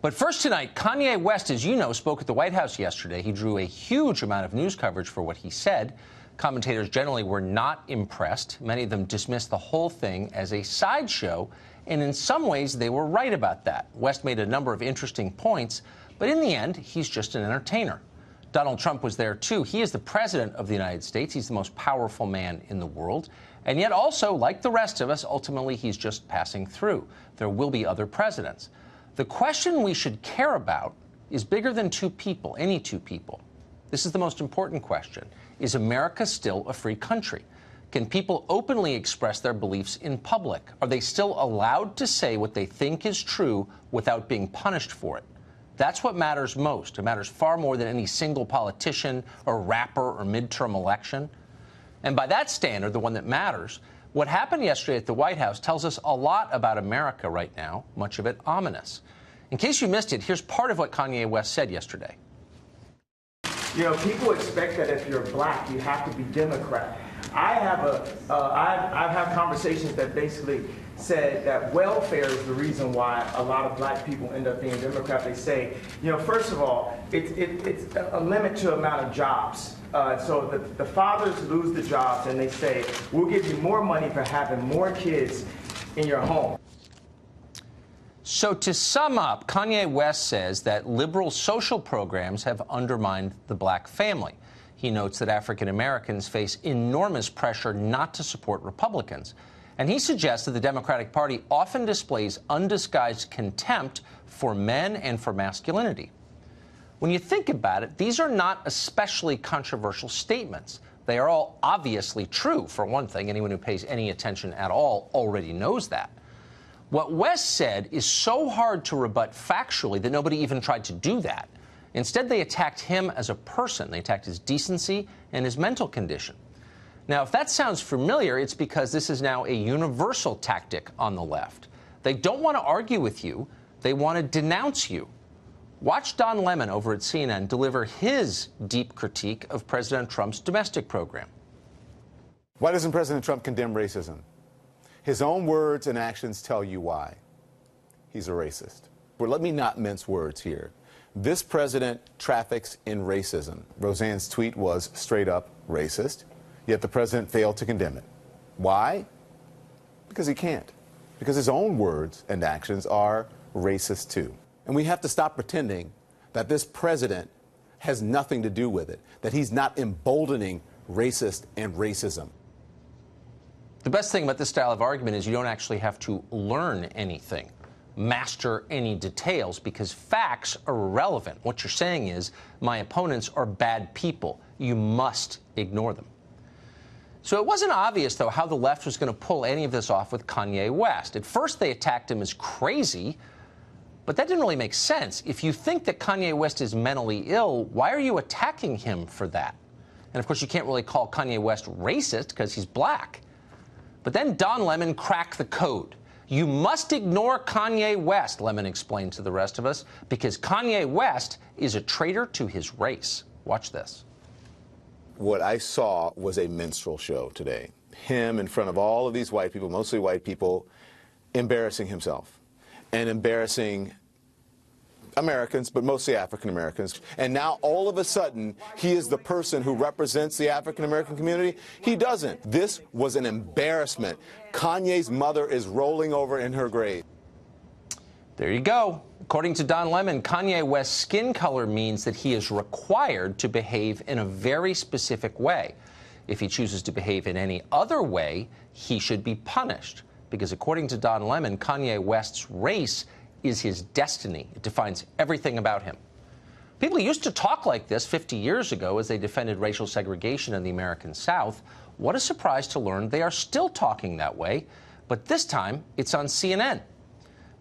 But first tonight, Kanye West, as you know, spoke at the White House yesterday. He drew a huge amount of news coverage for what he said. Commentators generally were not impressed. Many of them dismissed the whole thing as a sideshow, and in some ways they were right about that. West made a number of interesting points, but in the end, he's just an entertainer. Donald Trump was there, too. He is the president of the United States. He's the most powerful man in the world. And yet also, like the rest of us, ultimately he's just passing through. There will be other presidents. The question we should care about is bigger than two people, any two people. This is the most important question. Is America still a free country? Can people openly express their beliefs in public? Are they still allowed to say what they think is true without being punished for it? That's what matters most. It matters far more than any single politician or rapper or midterm election. And by that standard, the one that matters, what happened yesterday at the White House tells us a lot about America right now, much of it ominous. In case you missed it, here's part of what Kanye West said yesterday. You know, people expect that if you're black, you have to be Democrat. I've had conversations that basically said that welfare is the reason why a lot of black people end up being Democrat. They say, you know, first of all, it's a limit to amount of jobs. So the fathers lose the jobs, and they say, we'll give you more money for having more kids in your home. So to sum up, Kanye West says that liberal social programs have undermined the black family. He notes that African Americans face enormous pressure not to support Republicans. And he suggests that the Democratic Party often displays undisguised contempt for men and for masculinity. When you think about it, these are not especially controversial statements. They are all obviously true. For one thing, anyone who pays any attention at all already knows that. What West said is so hard to rebut factually that nobody even tried to do that. Instead, they attacked him as a person. They attacked his decency and his mental condition. Now, if that sounds familiar, it's because this is now a universal tactic on the left. They don't want to argue with you. They want to denounce you. Watch Don Lemon over at CNN deliver his deep critique of President Trump's domestic program. Why doesn't President Trump condemn racism? His own words and actions tell you why. He's a racist. Well, let me not mince words here. This president traffics in racism. Roseanne's tweet was straight up racist, yet the president failed to condemn it. Why? Because he can't. Because his own words and actions are racist too. And we have to stop pretending that this president has nothing to do with it, that he's not emboldening racist and racism. The best thing about this style of argument is you don't actually have to learn anything, master any details, because facts are irrelevant. What you're saying is, my opponents are bad people. You must ignore them. So it wasn't obvious, though, how the left was going to pull any of this off with Kanye West. At first, they attacked him as crazy, but that didn't really make sense. If you think that Kanye West is mentally ill, why are you attacking him for that? And, of course, you can't really call Kanye West racist because he's black. But then Don Lemon cracked the code. You must ignore Kanye West, Lemon explained to the rest of us, because Kanye West is a traitor to his race. Watch this. What I saw was a minstrel show today. Him in front of all of these white people, mostly white people, embarrassing himself and embarrassing Americans, but mostly African Americans. And now all of a sudden, he is the person who represents the African American community. He doesn't. This was an embarrassment. Kanye's mother is rolling over in her grave. There you go. According to Don Lemon, Kanye West's skin color means that he is required to behave in a very specific way. If he chooses to behave in any other way, he should be punished. Because according to Don Lemon, Kanye West's race is his destiny. It defines everything about him. People used to talk like this 50 years ago as they defended racial segregation in the American South. What a surprise to learn they are still talking that way, but this time it's on CNN.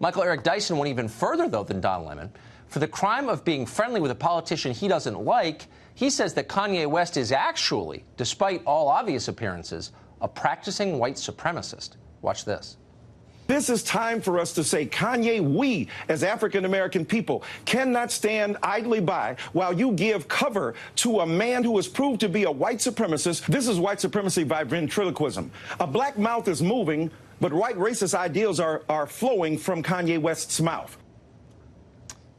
Michael Eric Dyson went even further, though, than Don Lemon. For the crime of being friendly with a politician he doesn't like, he says that Kanye West is actually, despite all obvious appearances, a practicing white supremacist. Watch this. This is time for us to say, Kanye, we, as African-American people, cannot stand idly by while you give cover to a man who is proved to be a white supremacist. This is white supremacy by ventriloquism. A black mouth is moving, but white racist ideals are flowing from Kanye West's mouth.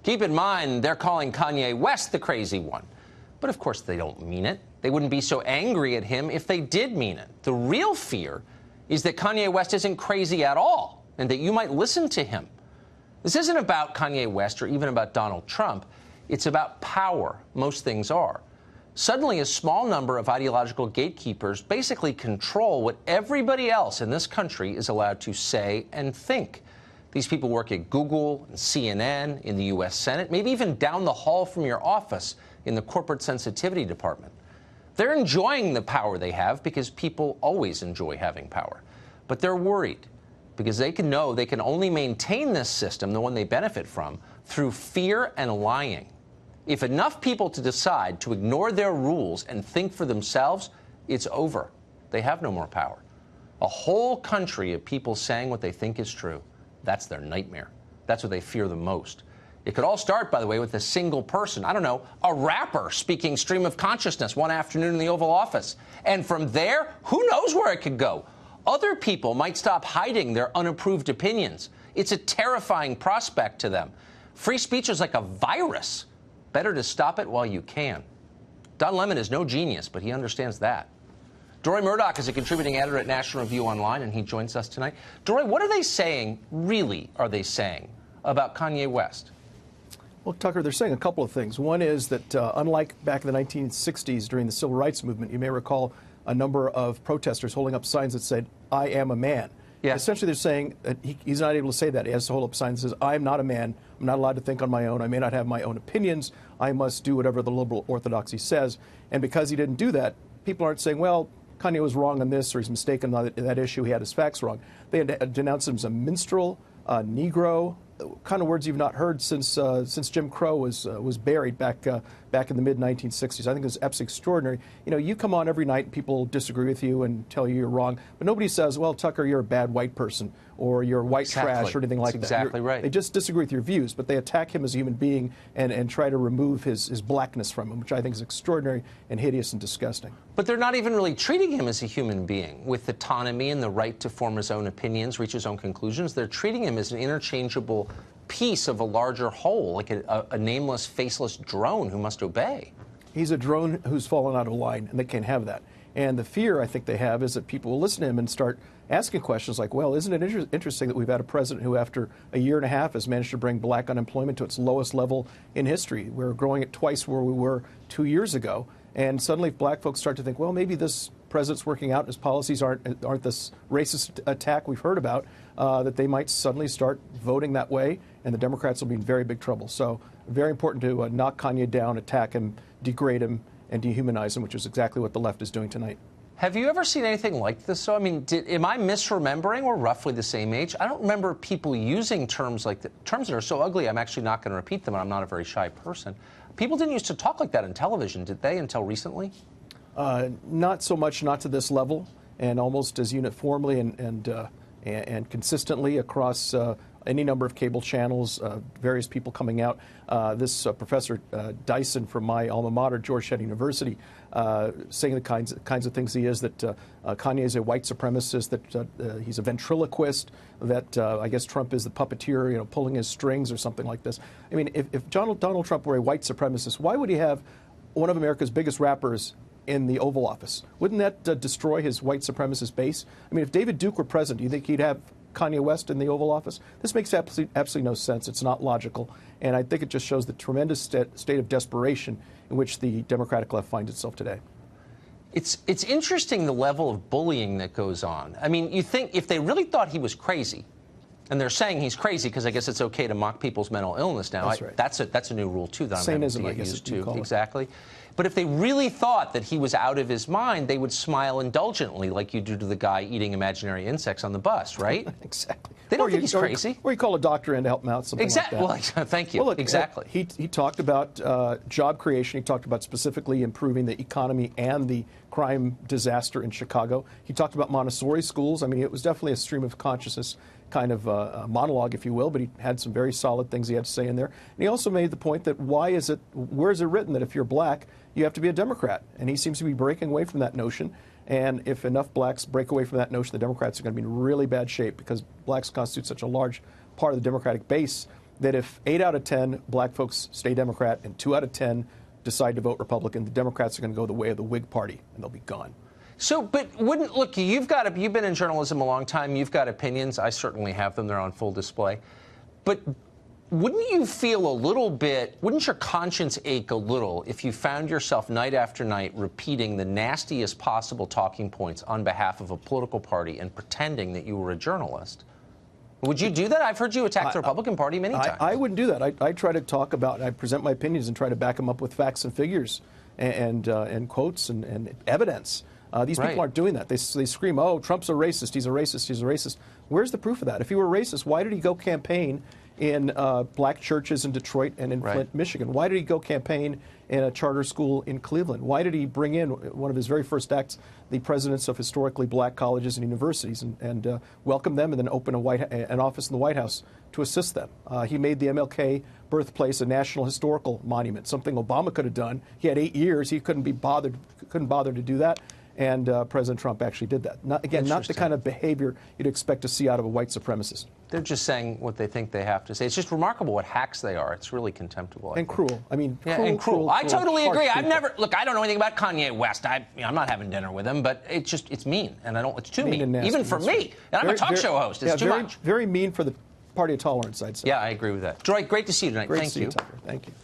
Keep in mind, they're calling Kanye West the crazy one. But of course they don't mean it. They wouldn't be so angry at him if they did mean it. The real fear is that Kanye West isn't crazy at all and that you might listen to him. This isn't about Kanye West or even about Donald Trump. It's about power. Most things are. Suddenly, a small number of ideological gatekeepers basically control what everybody else in this country is allowed to say and think. These people work at Google, and CNN, in the U.S. Senate, maybe even down the hall from your office in the corporate sensitivity department. They're enjoying the power they have because people always enjoy having power. But they're worried because they know they can only maintain this system, the one they benefit from, through fear and lying. If enough people to decide to ignore their rules and think for themselves, it's over. They have no more power. A whole country of people saying what they think is true. That's their nightmare. That's what they fear the most. It could all start, by the way, with a single person. I don't know, a rapper speaking stream of consciousness one afternoon in the Oval Office. And from there, who knows where it could go? Other people might stop hiding their unapproved opinions. It's a terrifying prospect to them. Free speech is like a virus. Better to stop it while you can. Don Lemon is no genius, but he understands that. Dory Murdoch is a contributing editor at National Review Online, and he joins us tonight. Dory, what are they saying, really are they saying, about Kanye West? Well, Tucker, they're saying a couple of things. One is that unlike back in the 1960s during the Civil Rights Movement, you may recall a number of protesters holding up signs that said, "I am a man." Yeah. Essentially, they're saying that he's not able to say that. He has to hold up signs that says, "I am not a man. I'm not allowed to think on my own. I may not have my own opinions. I must do whatever the liberal orthodoxy says." And because he didn't do that, people aren't saying, well, Kanye was wrong on this or he's mistaken on that issue. He had his facts wrong. They denounced him as a minstrel, Negro, kind of words you've not heard since Jim Crow was buried back in the mid-1960s. I think it's absolutely extraordinary. You know, you come on every night and people disagree with you and tell you you're wrong, but nobody says, well, Tucker, you're a bad white person or you're white trash or anything like that. Exactly right. They just disagree with your views, but they attack him as a human being and try to remove his blackness from him, which I think is extraordinary and hideous and disgusting. But they're not even really treating him as a human being with autonomy and the right to form his own opinions, reach his own conclusions. They're treating him as an interchangeable piece of a larger whole, like a nameless, faceless drone who must obey. He's a drone who's fallen out of line, and they can't have that. And the fear I think they have is that people will listen to him and start asking questions like, well, isn't it interesting that we've had a president who, after a year and a half, has managed to bring black unemployment to its lowest level in history? We're growing at twice where we were 2 years ago. And suddenly black folks start to think, well, maybe this president's working out, his policies aren't this racist attack we've heard about, that they might suddenly start voting that way, and the Democrats will be in very big trouble. So very important to knock Kanye down, attack him, degrade him, and dehumanize him, which is exactly what the left is doing tonight. Have you ever seen anything like this? So, I mean, am I misremembering? We're roughly the same age. I don't remember people using terms like terms that are so ugly, I'm actually not going to repeat them, and I'm not a very shy person. People didn't used to talk like that on television, did they, until recently? Not so much, not to this level, and almost as uniformly and consistently across any number of cable channels, various people coming out. This Professor Dyson from my alma mater, Georgetown University, saying the kinds of things he is, that Kanye is a white supremacist, that he's a ventriloquist, that I guess Trump is the puppeteer, you know, pulling his strings or something like this. I mean, if Donald Trump were a white supremacist, why would he have one of America's biggest rappers in the Oval Office? Wouldn't that destroy his white supremacist base? I mean, if David Duke were president, do you think he'd have Kanye West in the Oval Office? This makes absolutely no sense. It's not logical. And I think it just shows the tremendous state of desperation in which the Democratic left finds itself today. It's interesting the level of bullying that goes on. I mean, you think if they really thought he was crazy, and they're saying he's crazy because I guess it's okay to mock people's mental illness now. That's right. That's a new rule, too, that I'm having to get used to. Exactly. But if they really thought that he was out of his mind, they would smile indulgently like you do to the guy eating imaginary insects on the bus, right? Exactly. They don't think he's crazy. Or you call a doctor in to help him out, something like that. Well, thank you. Well, look, exactly. He talked about job creation. He talked about specifically improving the economy and the crime disaster in Chicago. He talked about Montessori schools. I mean, it was definitely a stream of consciousness kind of monologue, if you will, but he had some very solid things he had to say in there. And he also made the point that where is it written that if you're black, you have to be a Democrat? And he seems to be breaking away from that notion. And if enough blacks break away from that notion, the Democrats are going to be in really bad shape because blacks constitute such a large part of the Democratic base that if 8 out of 10 black folks stay Democrat and 2 out of 10 decide to vote Republican, the Democrats are going to go the way of the Whig Party, and they'll be gone. So, but look, you've been in journalism a long time. You've got opinions. I certainly have them. They're on full display. But wouldn't you feel a little bit, wouldn't your conscience ache a little if you found yourself night after night repeating the nastiest possible talking points on behalf of a political party and pretending that you were a journalist? Would you do that? I've heard you attack the Republican Party many times. I wouldn't do that. I try to talk about, I present my opinions and try to back them up with facts and figures and quotes and evidence. These people aren't doing that. They scream, oh, Trump's a racist, he's a racist, he's a racist. Where's the proof of that? If he were a racist, why did he go campaign in black churches in Detroit and in Flint, Michigan? Why did he go campaign in a charter school in Cleveland? Why did he bring in, one of his very first acts, the presidents of historically black colleges and universities and welcome them and then open an office in the White House to assist them? He made the MLK birthplace a national historical monument, something Obama could have done. He had 8 years. He couldn't bother to do that. And President Trump actually did that. Not the kind of behavior you'd expect to see out of a white supremacist. They're just saying what they think they have to say. It's just remarkable what hacks they are. It's really contemptible. And cruel. I mean, cruel. I totally agree. I've never I don't know anything about Kanye West. I'm not having dinner with him, but it's mean, and it's too mean, even for me. And I'm a talk show host. It's too much. Very mean for the party of tolerance, I'd say. Yeah, I agree with that. Joy, great to see you tonight. Great Thank to see you, Tucker. Thank you.